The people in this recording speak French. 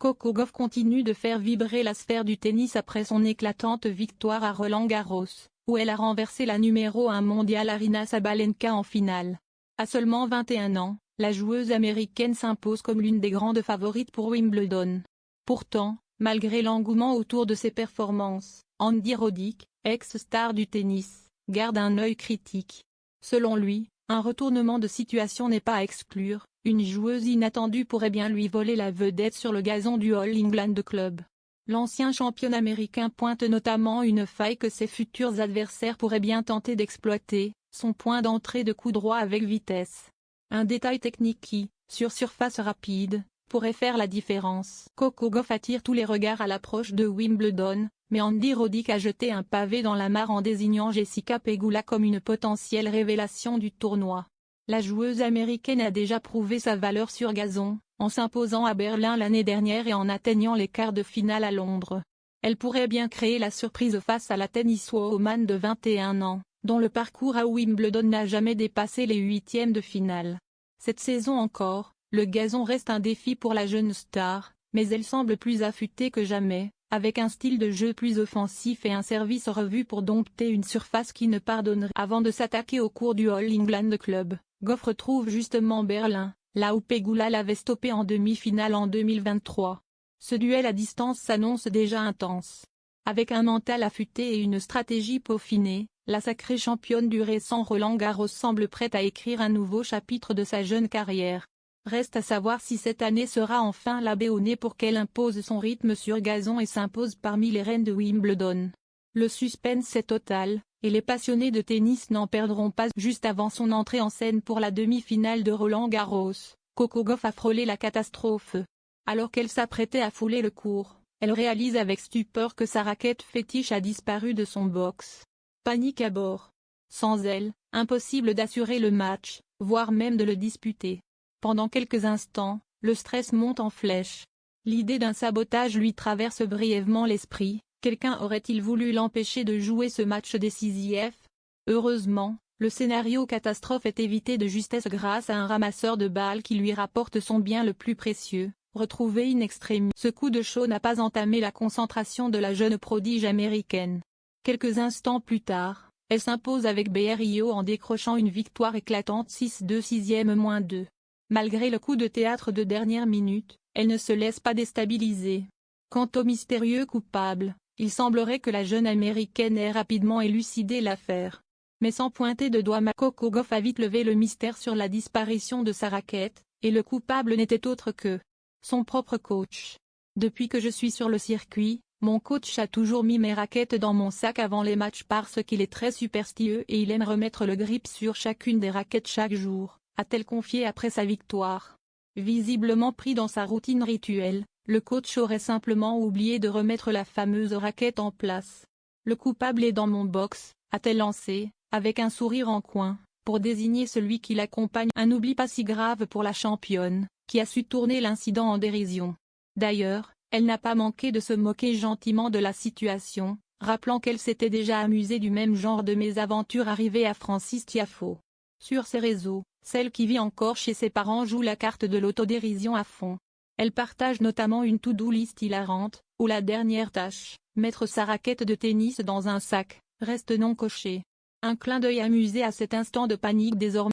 Coco Gauff continue de faire vibrer la sphère du tennis après son éclatante victoire à Roland-Garros, où elle a renversé la numéro 1 mondiale Aryna Sabalenka en finale. À seulement 21 ans, la joueuse américaine s'impose comme l'une des grandes favorites pour Wimbledon. Pourtant, malgré l'engouement autour de ses performances, Andy Roddick, ex-star du tennis, garde un œil critique. Selon lui, un retournement de situation n'est pas à exclure, une joueuse inattendue pourrait bien lui voler la vedette sur le gazon du All England Club. L'ancien champion américain pointe notamment une faille que ses futurs adversaires pourraient bien tenter d'exploiter, son point d'entrée de coup droit avec vitesse. Un détail technique qui, sur surface rapide, pourrait faire la différence. Coco Gauff attire tous les regards à l'approche de Wimbledon, mais Andy Roddick a jeté un pavé dans la mare en désignant Jessica Pegula comme une potentielle révélation du tournoi. La joueuse américaine a déjà prouvé sa valeur sur gazon, en s'imposant à Berlin l'année dernière et en atteignant les quarts de finale à Londres. Elle pourrait bien créer la surprise face à la tenniswoman de 21 ans, dont le parcours à Wimbledon n'a jamais dépassé les huitièmes de finale. Cette saison encore, le gazon reste un défi pour la jeune star, mais elle semble plus affûtée que jamais, avec un style de jeu plus offensif et un service revu pour dompter une surface qui ne pardonnerait. Avant de s'attaquer au cours du All England Club, Gauff retrouve justement Berlin, là où Pegula l'avait stoppé en demi-finale en 2023. Ce duel à distance s'annonce déjà intense. Avec un mental affûté et une stratégie peaufinée, la sacrée championne du récent Roland-Garros semble prête à écrire un nouveau chapitre de sa jeune carrière. Reste à savoir si cette année sera enfin la béonnée pour qu'elle impose son rythme sur gazon et s'impose parmi les reines de Wimbledon. Le suspense est total, et les passionnés de tennis n'en perdront pas. Juste avant son entrée en scène pour la demi-finale de Roland-Garros, Coco Gauff a frôlé la catastrophe. Alors qu'elle s'apprêtait à fouler le court, elle réalise avec stupeur que sa raquette fétiche a disparu de son box. Panique à bord. Sans elle, impossible d'assurer le match, voire même de le disputer. Pendant quelques instants, le stress monte en flèche. L'idée d'un sabotage lui traverse brièvement l'esprit. Quelqu'un aurait-il voulu l'empêcher de jouer ce match décisif? Heureusement, le scénario catastrophe est évité de justesse grâce à un ramasseur de balles qui lui rapporte son bien le plus précieux, retrouvé in extremis. Ce coup de chaud n'a pas entamé la concentration de la jeune prodige américaine. Quelques instants plus tard, elle s'impose avec Brio en décrochant une victoire éclatante 6-2 6e-2. Malgré le coup de théâtre de dernière minute, elle ne se laisse pas déstabiliser. Quant au mystérieux coupable, il semblerait que la jeune américaine ait rapidement élucidé l'affaire. Mais sans pointer de doigt, Coco Gauff a vite levé le mystère sur la disparition de sa raquette, et le coupable n'était autre que son propre coach. Depuis que je suis sur le circuit, mon coach a toujours mis mes raquettes dans mon sac avant les matchs parce qu'il est très superstitieux et il aime remettre le grip sur chacune des raquettes chaque jour, a-t-elle confié après sa victoire. Visiblement pris dans sa routine rituelle, le coach aurait simplement oublié de remettre la fameuse raquette en place. Le coupable est dans mon box, a-t-elle lancé, avec un sourire en coin, pour désigner celui qui l'accompagne. Un oubli pas si grave pour la championne, qui a su tourner l'incident en dérision. D'ailleurs, elle n'a pas manqué de se moquer gentiment de la situation, rappelant qu'elle s'était déjà amusée du même genre de mésaventure arrivée à Frances Tiafoe. Sur ses réseaux, celle qui vit encore chez ses parents joue la carte de l'autodérision à fond. Elle partage notamment une to-do list hilarante, où la dernière tâche, mettre sa raquette de tennis dans un sac, reste non cochée. Un clin d'œil amusé à cet instant de panique désormais.